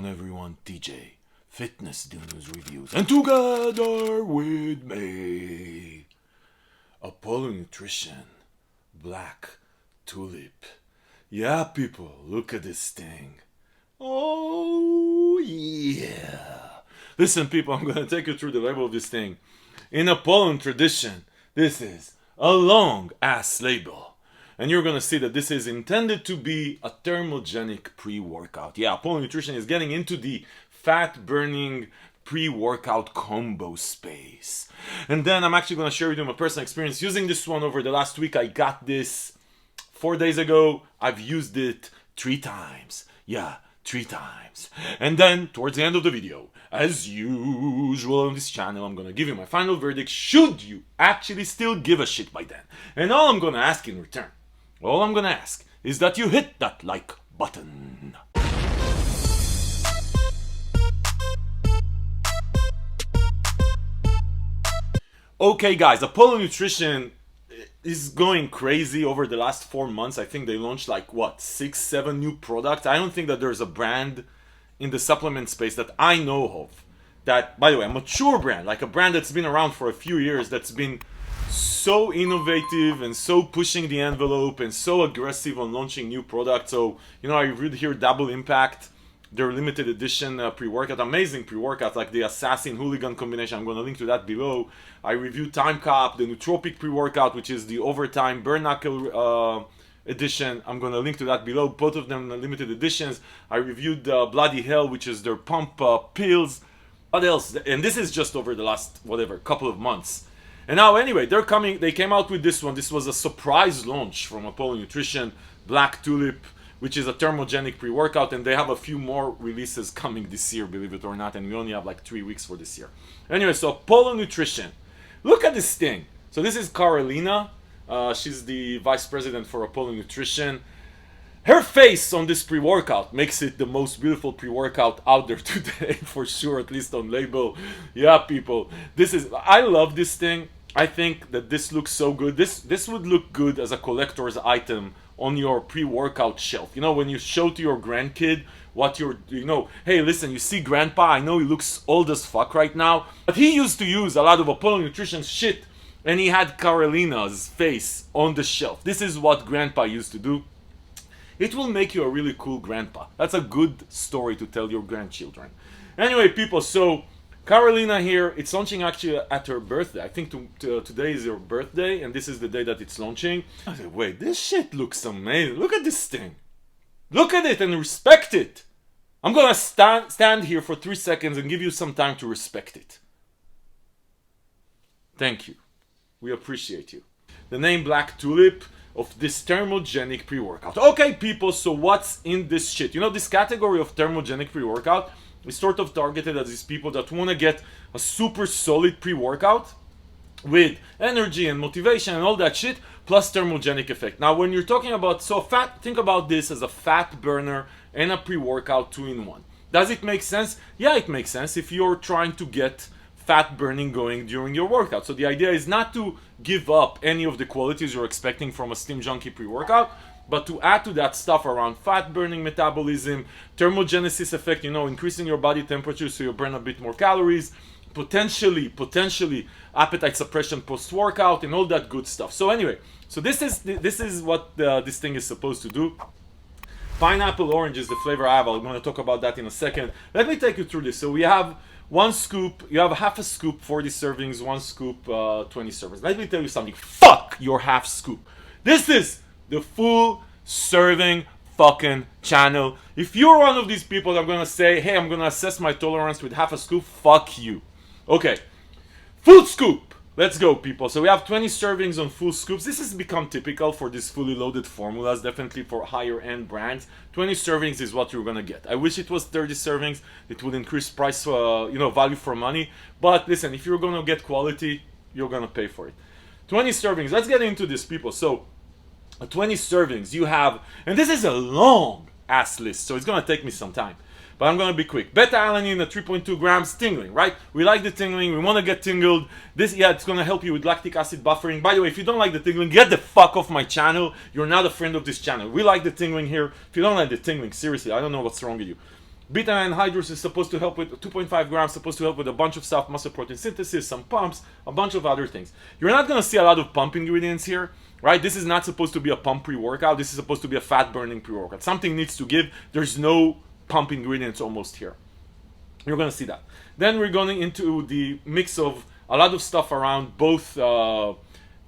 on everyone, TJ, Fitness Do News Reviews, and together with me, Apollon Nutrition, Black Tulip. Yeah, people, look at this thing. Oh, yeah. Listen, people, I'm going to take you through the label of this thing. In Apollon tradition, this is a long-ass label. And you're going to see that this is intended to be a thermogenic pre-workout. Yeah, Apollon Nutrition is getting into the fat-burning pre-workout combo space. And then I'm actually going to share with you my personal experience using this one over the last week. I got this 4 days ago. I've used it 3 times. Yeah, 3 times. And then, towards the end of the video, as usual on this channel, I'm going to give you my final verdict, should you actually still give a shit by then. And all I'm going to ask in return, all I'm going to ask is that you hit that like button. Okay guys, Apollon Nutrition is going crazy over the last 4 months. I think they launched like, what, 6, 7 new products. I don't think that there's a brand in the supplement space that I know of that, by the way, a mature brand, like a brand that's been around for a few years, that's been so innovative and so pushing the envelope and so aggressive on launching new products. So, you know, I read here Double Impact, their limited edition pre-workout, amazing pre-workout, like the Assassin Hooligan combination. I'm going to link to that below. I reviewed Time Cap, the Nootropic pre-workout, which is the Overtime Bare Knuckle edition. I'm going to link to that below. Both of them are limited editions. I reviewed Bloody Hell, which is their pump pills. What else? And this is just over the last, whatever, couple of months. And now, anyway, they came out with this one. This was a surprise launch from Apollon Nutrition, Black Tulip, which is a thermogenic pre-workout, and they have a few more releases coming this year, believe it or not, and we only have like 3 weeks for this year. Anyway, so Apollon Nutrition. Look at this thing. So this is Carolina. She's the vice president for Apollon Nutrition. Her face on this pre-workout makes it the most beautiful pre-workout out there today, for sure, at least on label. Yeah, people, I love this thing. I think that this looks so good. This would look good as a collector's item on your pre-workout shelf. You know, when you show to your grandkid what hey, listen, you see grandpa, I know he looks old as fuck right now, but he used to use a lot of Apollon Nutrition shit, and he had Carolina's face on the shelf. This is what grandpa used to do. It will make you a really cool grandpa. That's a good story to tell your grandchildren. Anyway, people, so Carolina here, it's launching actually at her birthday. I think today is her birthday, and this is the day that it's launching. I said, wait, this shit looks amazing. Look at this thing. Look at it and respect it. I'm gonna stand here for 3 seconds and give you some time to respect it. Thank you. We appreciate you. The name Black Tulip of this thermogenic pre-workout. Okay, people, so what's in this shit? You know, this category of thermogenic pre-workout is sort of targeted at these people that want to get a super solid pre-workout with energy and motivation and all that shit, plus thermogenic effect. Now, when you're talking about, think about this as a fat burner and a pre-workout 2-in-1. Does it make sense? Yeah, it makes sense if you're trying to get fat burning going during your workout. So the idea is not to give up any of the qualities you're expecting from a Slim Junkie pre-workout, but to add to that stuff around fat burning metabolism, thermogenesis effect, you know, increasing your body temperature so you burn a bit more calories, potentially appetite suppression post-workout and all that good stuff. So anyway, so this is what this thing is supposed to do. Pineapple orange is the flavor I have. I'm going to talk about that in a second. Let me take you through this. So we have 1 scoop, you have half a scoop, 40 servings, 1 scoop, 20 servings. Let me tell you something. Fuck your half scoop. This is the full serving fucking channel. If you're one of these people that are gonna say, hey, I'm gonna assess my tolerance with half a scoop, fuck you. Okay, full scoop. Let's go, people. So we have 20 servings on full scoops. This has become typical for these fully loaded formulas, definitely for higher end brands. 20 servings is what you're gonna get. I wish it was 30 servings. It would increase price, value for money. But listen, if you're gonna get quality, you're gonna pay for it. 20 servings. Let's get into this, people. So 20 servings you have, and this is a long ass list, so it's gonna take me some time. But I'm gonna be quick. Beta-alanine at 3.2 grams, tingling, right? We like the tingling, we wanna get tingled. It's gonna help you with lactic acid buffering. By the way, if you don't like the tingling, get the fuck off my channel. You're not a friend of this channel. We like the tingling here. If you don't like the tingling, seriously, I don't know what's wrong with you. Beta anhydrous is supposed to help with 2.5 grams, supposed to help with a bunch of stuff, muscle protein synthesis, some pumps, a bunch of other things. You're not going to see a lot of pump ingredients here, right? This is not supposed to be a pump pre-workout. This is supposed to be a fat-burning pre-workout. Something needs to give. There's no pump ingredients almost here. You're going to see that. Then we're going into the mix of a lot of stuff around both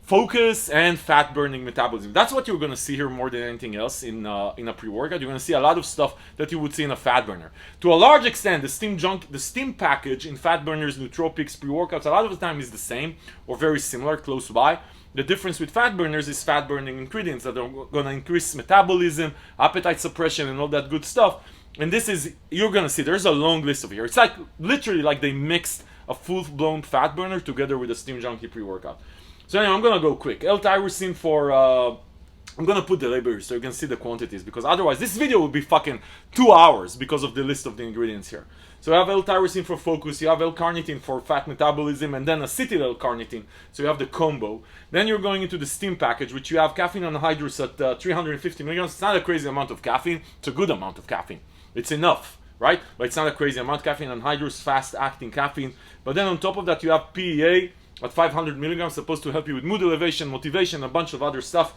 focus and fat burning metabolism. That's what you're going to see here more than anything else in a pre-workout. You're going to see a lot of stuff that you would see in a fat burner. To a large extent, the steam package in fat burners, nootropics, pre-workouts, a lot of the time is the same or very similar, close by. The difference with fat burners is fat burning ingredients that are going to increase metabolism, appetite suppression, and all that good stuff. And this is, you're going to see, there's a long list of here. It's like, literally like they mixed a full-blown fat burner together with a Steam Junkie pre-workout. So anyway, I'm going to go quick. L-tyrosine for, I'm going to put the label here so you can see the quantities, because otherwise this video would be fucking 2 hours because of the list of the ingredients here. So you have L-tyrosine for focus, you have L-carnitine for fat metabolism, and then acetyl L-carnitine, so you have the combo. Then you're going into the steam package, which you have caffeine anhydrous at 350 milligrams. It's not a crazy amount of caffeine, it's a good amount of caffeine. It's enough, right? But it's not a crazy amount. Caffeine anhydrous, fast-acting caffeine. But then on top of that, you have PEA at 500 milligrams, supposed to help you with mood elevation, motivation, a bunch of other stuff.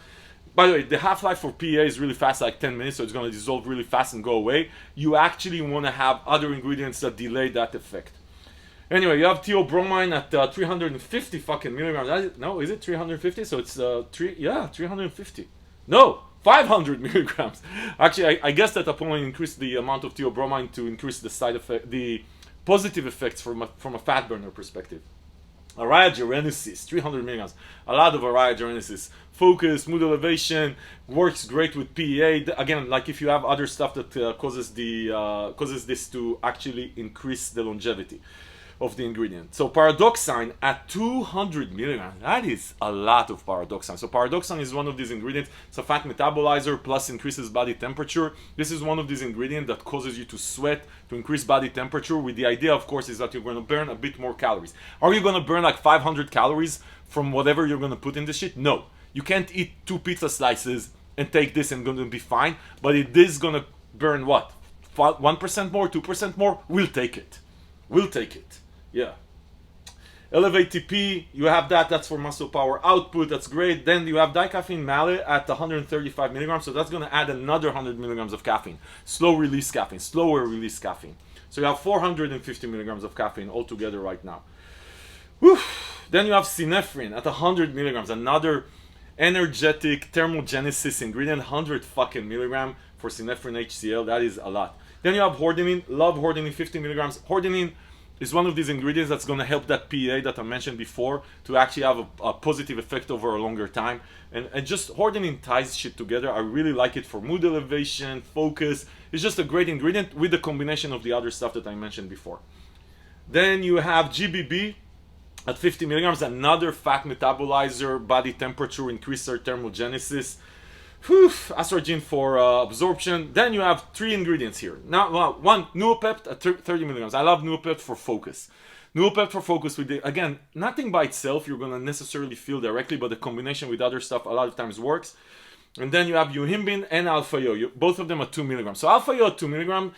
By the way, the half-life for PEA is really fast, like 10 minutes, so it's going to dissolve really fast and go away. You actually want to have other ingredients that delay that effect. Anyway, you have theobromine at 350 fucking milligrams. No, is it 350? So it's 350. No, 500 milligrams. Actually, I guess that Apollon increased the amount of theobromine to increase the side effect, the positive effects from a fat burner perspective. Arayogenesis, 300 milligrams. A lot of arayogenesis. Focus, mood elevation, works great with PEA. Again, like if you have other stuff that causes this to actually increase the longevity of the ingredient. So paradoxine at 200 milligrams. That is a lot of paradoxine. So paradoxine is one of these ingredients. It's a fat metabolizer plus increases body temperature. This is one of these ingredients that causes you to sweat, to increase body temperature, with the idea, of course, is that you're going to burn a bit more calories. Are you going to burn like 500 calories from whatever you're going to put in this shit? No. You can't eat 2 pizza slices and take this and going to be fine, but it is going to burn what? 1% more, 2% more? We'll take it. We'll take it. Yeah. Elevate TP, you have that. That's for muscle power output. That's great. Then you have dicaffeine malate at 135 milligrams. So that's going to add another 100 milligrams of caffeine. Slow release caffeine. Slower release caffeine. So you have 450 milligrams of caffeine altogether right now. Whew. Then you have synephrine at 100 milligrams. Another energetic thermogenesis ingredient. 100 fucking milligram for synephrine HCl. That is a lot. Then you have hordenine. Love hordenine, 50 milligrams. Hordenine is one of these ingredients that's going to help that PEA that I mentioned before to actually have a positive effect over a longer time. And just hordenine ties shit together. I really like it for mood elevation, focus. It's just a great ingredient with the combination of the other stuff that I mentioned before. Then you have GBB at 50 milligrams, another fat metabolizer, body temperature, increaser, thermogenesis. Estrogen for absorption. Then you have 3 ingredients here. Now, one, Nuopept at 30 milligrams. I love Nuopept for focus. Nuopept for focus, with again, nothing by itself you're going to necessarily feel directly, but the combination with other stuff a lot of times works. And then you have Euhimbin and Alpha-Yo. Both of them are 2 milligrams. So Alpha-Yo at 2 milligrams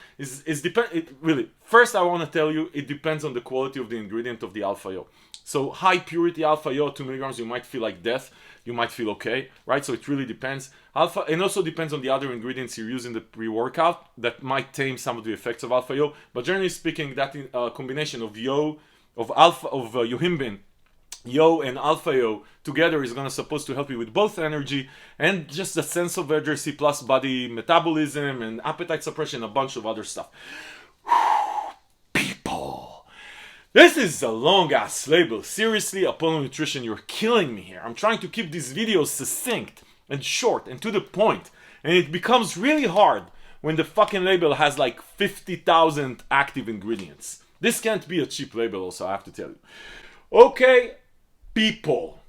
really, first I want to tell you, it depends on the quality of the ingredient of the Alpha-Yo. So high purity Alpha-Yo at 2 milligrams, you might feel like death. You might feel okay, right? So it really depends. And also depends on the other ingredients you use in the pre-workout that might tame some of the effects of Alpha-Yo. But generally speaking, that combination of Euhimbin, Yo and Alpha-Yo together is supposed to help you with both energy and just a sense of urgency plus body metabolism and appetite suppression, a bunch of other stuff. People, this is a long ass label. Seriously, Apollon Nutrition, you're killing me here. I'm trying to keep these videos succinct and short and to the point, and it becomes really hard when the fucking label has like 50,000 active ingredients. This can't be a cheap label also, I have to tell you. Okay, people.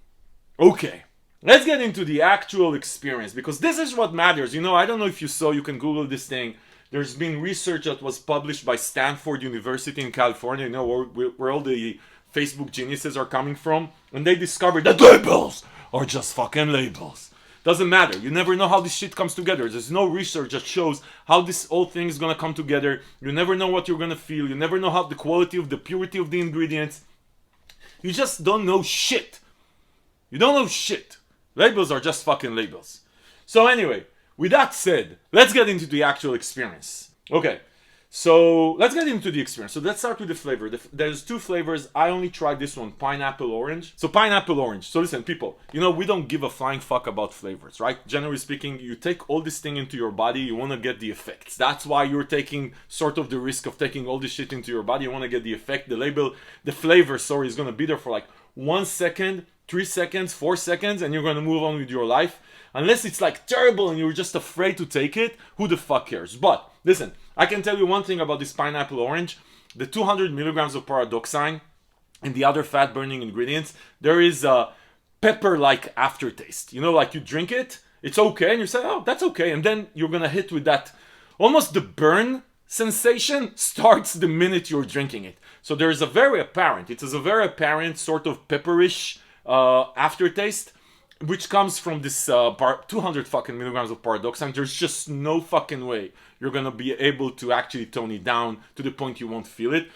Okay, let's get into the actual experience, because this is what matters. You know, I don't know if you saw, you can Google this thing. There's been research that was published by Stanford University in California, you know, where all the Facebook geniuses are coming from. And they discovered that labels are just fucking labels. Doesn't matter. You never know how this shit comes together. There's no research that shows how this whole thing is gonna come together. You never know what you're gonna feel. You never know how the quality of the purity of the ingredients. You just don't know shit. You don't know shit. Labels are just fucking labels. So anyway, with that said, let's get into the actual experience. Okay, so let's get into the experience. So let's start with the flavor. There's two flavors. I only tried this one, pineapple orange. So pineapple orange. So listen, people, you know, we don't give a flying fuck about flavors, right? Generally speaking, you take all this thing into your body, you want to get the effects. That's why you're taking sort of the risk of taking all this shit into your body. You want to get the effect. The flavor, sorry, is going to be there for like 1 second, 3 seconds, 4 seconds, and you're going to move on with your life. Unless it's like terrible and you're just afraid to take it, who the fuck cares? But listen, I can tell you one thing about this pineapple orange. The 200 milligrams of paradoxine and the other fat burning ingredients, there is a pepper-like aftertaste. You know, like you drink it, it's okay, and you say, oh, that's okay. And then you're going to hit with that, almost the burn sensation starts the minute you're drinking it. So there's a very apparent sort of pepperish aftertaste, which comes from this 200 fucking milligrams of paradoxine. There's just no fucking way you're gonna be able to actually tone it down to the point you won't feel it.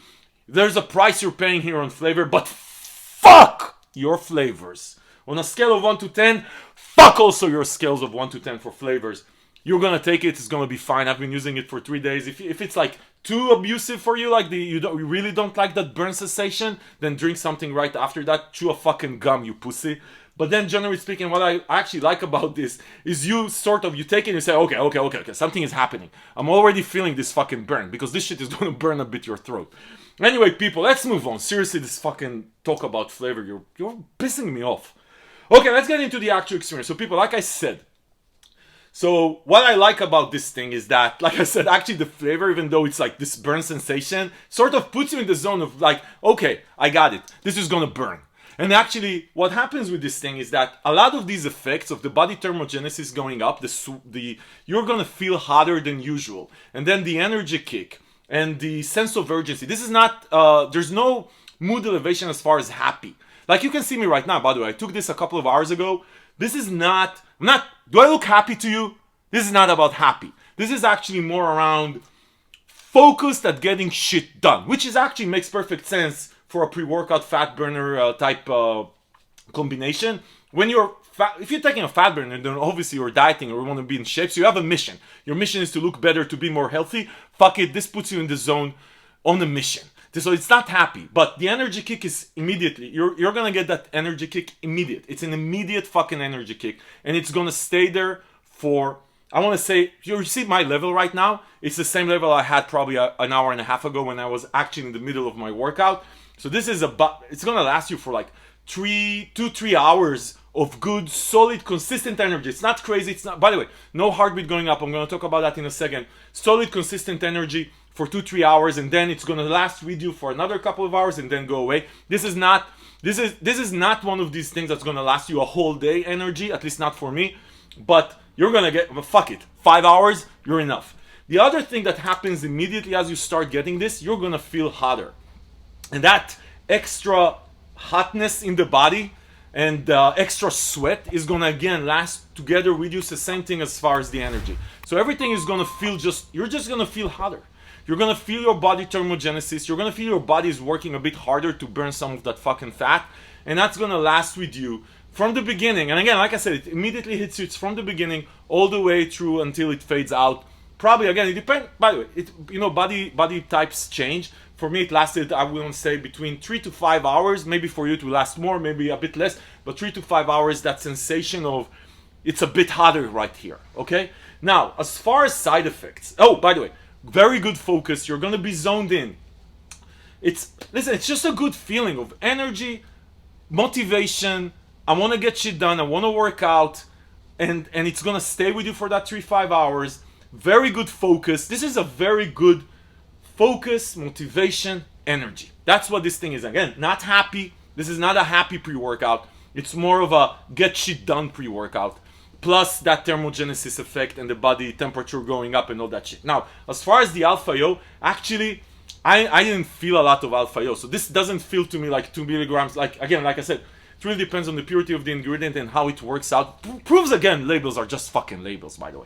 There's a price you're paying here on flavor, but fuck your flavors. On a scale of 1 to 10, fuck also your scales of 1 to 10 for flavors. You're gonna take it, it's gonna be fine. I've been using it for 3 days. If it's like too abusive for you, like you really don't like that burn sensation, then drink something right after that. Chew a fucking gum, you pussy. But then, generally speaking, what I actually like about this is you take it and you say, okay, something is happening. I'm already feeling this fucking burn, because this shit is gonna burn a bit your throat. Anyway, people, let's move on. Seriously, this fucking talk about flavor, you're pissing me off. Okay, let's get into the actual experience. So people, like I said, so what I like about this thing is that, like I said, actually the flavor, even though it's like this burn sensation, sort of puts you in the zone of like, okay, I got it. This is gonna burn. And actually, what happens with this thing is that a lot of these effects of the body thermogenesis going up, you're gonna feel hotter than usual. And then the energy kick and the sense of urgency. This is not, there's no mood elevation as far as happy. Like you can see me right now, by the way, I took this a couple of hours ago. This is not, do I look happy to you? This is not about happy. This is actually more around focused at getting shit done, which is actually makes perfect sense for a pre-workout fat burner type combination. When if you're taking a fat burner, then obviously you're dieting or you want to be in shape, so you have a mission. Your mission is to look better, to be more healthy. Fuck it, this puts you in the zone on a mission. So it's not happy, but the energy kick is immediately. You're gonna get that energy kick immediate. It's an immediate fucking energy kick, and it's gonna stay there for, I want to say, you see my level right now. It's the same level I had probably an hour and a half ago when I was actually in the middle of my workout. So this is it's gonna last you for like 2-3 hours of good, solid, consistent energy. It's not crazy. It's not. By the way, no heartbeat going up. I'm gonna talk about that in a second. Solid, consistent energy for 2-3 hours, and then it's gonna last with you for another couple of hours and then go away. This is not one of these things that's gonna last you a whole day energy, at least not for me. But you're gonna get, fuck it, 5 hours, you're enough. The other thing that happens immediately as you start getting this, you're gonna feel hotter. And that extra hotness in the body and extra sweat is gonna again last together with you. It's the same thing as far as the energy. So everything is gonna feel you're just gonna feel hotter. You're gonna feel your body thermogenesis. You're gonna feel your body is working a bit harder to burn some of that fucking fat. And that's gonna last with you from the beginning. And again, like I said, it immediately hits you. It's from the beginning all the way through until it fades out. Probably, again, it depends. By the way, body types change. For me, it lasted, I wouldn't say, between 3 to 5 hours. Maybe for you to last more, maybe a bit less. But 3 to 5 hours, that sensation of it's a bit hotter right here. Okay? Now, as far as side effects. Oh, by the way, very good focus. You're going to be zoned in. It's just a good feeling of energy, motivation. I want to get shit done. I want to work out. And it's going to stay with you for that 3-5 hours. Very good focus. This is a very good focus, motivation, energy. That's what this thing is. Again, not happy. This is not a happy pre-workout. It's more of a get shit done pre-workout. Plus that thermogenesis effect and the body temperature going up and all that shit. Now, as far as the alpha-yo, actually, I didn't feel a lot of alpha-yo. So this doesn't feel to me like 2 milligrams. Like, again, like I said, It really depends on the purity of the ingredient and how it works out. Proves again, labels are just fucking labels, by the way.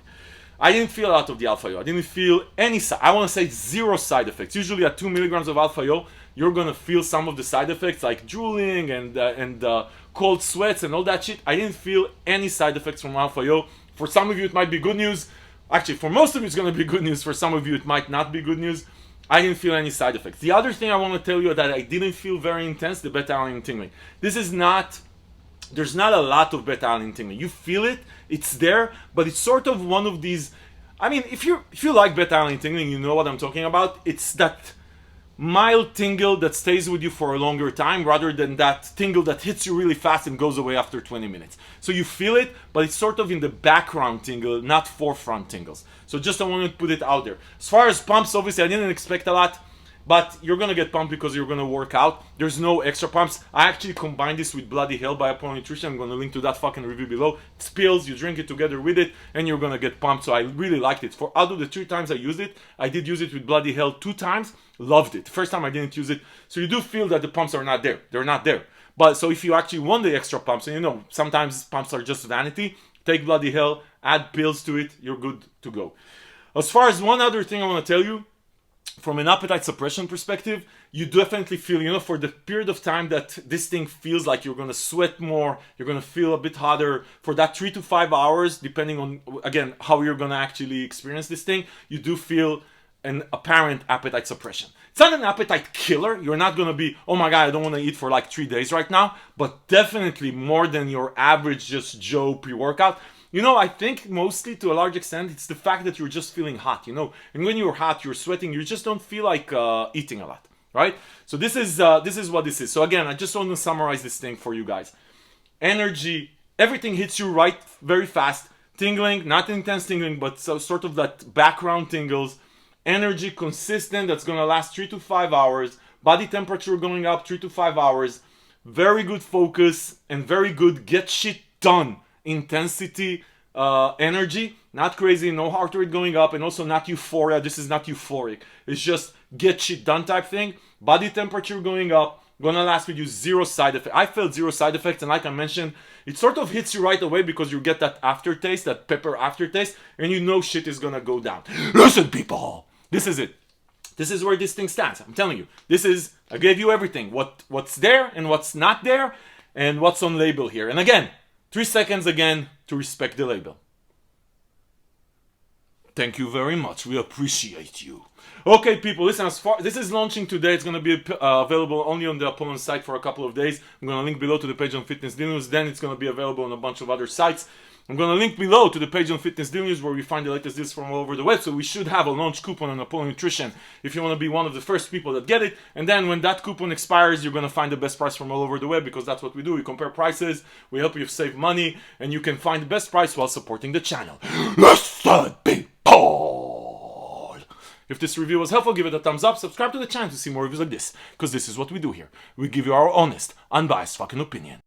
I didn't feel a lot of the alpha-yo. I didn't feel any, I want to say 0 side effects. Usually at 2 milligrams of alpha-yo, you're going to feel some of the side effects like drooling and cold sweats and all that shit. I didn't feel any side effects from alpha-yo. For some of you, it might be good news. Actually, for most of you, it's going to be good news. For some of you, it might not be good news. I didn't feel any side effects. The other thing I want to tell you that I didn't feel very intense, the beta-alanine tingling. This is not, there's not a lot of beta-alanine tingling. You feel it, it's there, but it's sort of one of these, I mean, if you like beta-alanine tingling, you know what I'm talking about. It's that mild tingle that stays with you for a longer time rather than that tingle that hits you really fast and goes away after 20 minutes. So you feel it, but it's sort of in the background tingle, not forefront tingles. So just I wanted to put it out there. As far as pumps, obviously I didn't expect a lot, but you're gonna get pumped because you're gonna work out. There's no extra pumps. I actually combined this with Bloody Hell by Apollon Nutrition. I'm gonna link to that fucking review below. It's pills, you drink it together with it, and you're gonna get pumped. So I really liked it. For out of the 3 times I used it, I did use it with Bloody Hell 2 times. Loved it. First time I didn't use it. So you do feel that the pumps are not there. They're not there. But so if you actually want the extra pumps, and you know, sometimes pumps are just vanity, take Bloody Hell, add pills to it, you're good to go. As far as one other thing I want to tell you, from an appetite suppression perspective, you definitely feel, you know, for the period of time that this thing feels like you're going to sweat more, you're going to feel a bit hotter, for that 3 to 5 hours, depending on, again, how you're going to actually experience this thing, you do feel an apparent appetite suppression. It's not an appetite killer. You're not going to be, oh my God, I don't want to eat for like 3 days right now, but definitely more than your average just Joe pre-workout. You know, I think mostly to a large extent, it's the fact that you're just feeling hot, you know. And when you're hot, you're sweating, you just don't feel like eating a lot, right? So this is what this is. So again, I just want to summarize this thing for you guys. Energy, everything hits you right very fast. Tingling, not intense tingling, but so, sort of that background tingles. Energy consistent, that's going to last 3 to 5 hours. Body temperature going up 3 to 5 hours. Very good focus and very good get shit done. Intensity, energy, not crazy, no heart rate going up, and also not euphoria. This is not euphoric. It's just get shit done type thing. Body temperature going up, gonna last with you 0 side effects. I felt 0 side effects, and like I mentioned, it sort of hits you right away because you get that aftertaste, that pepper aftertaste, and you know shit is gonna go down. Listen, people, this is it. This is where this thing stands. I'm telling you, this is, I gave you everything. What's there and what's not there, and what's on label here. And again, 3 seconds again to respect the label. Thank you very much. We appreciate you. Okay, people, listen, this is launching today. It's going to be available only on the Apollon site for a couple of days. I'm going to link below to the page on Fitness Deal News. Then it's going to be available on a bunch of other sites. I'm going to link below to the page on Fitness Deal News where we find the latest deals from all over the web. So we should have a launch coupon on Apollon Nutrition if you want to be one of the first people that get it. And then when that coupon expires, you're going to find the best price from all over the web, because that's what we do. We compare prices, we help you save money, and you can find the best price while supporting the channel. Listen, people! If this review was helpful, give it a thumbs up, subscribe to the channel to see more reviews like this, because this is what we do here. We give you our honest, unbiased fucking opinion.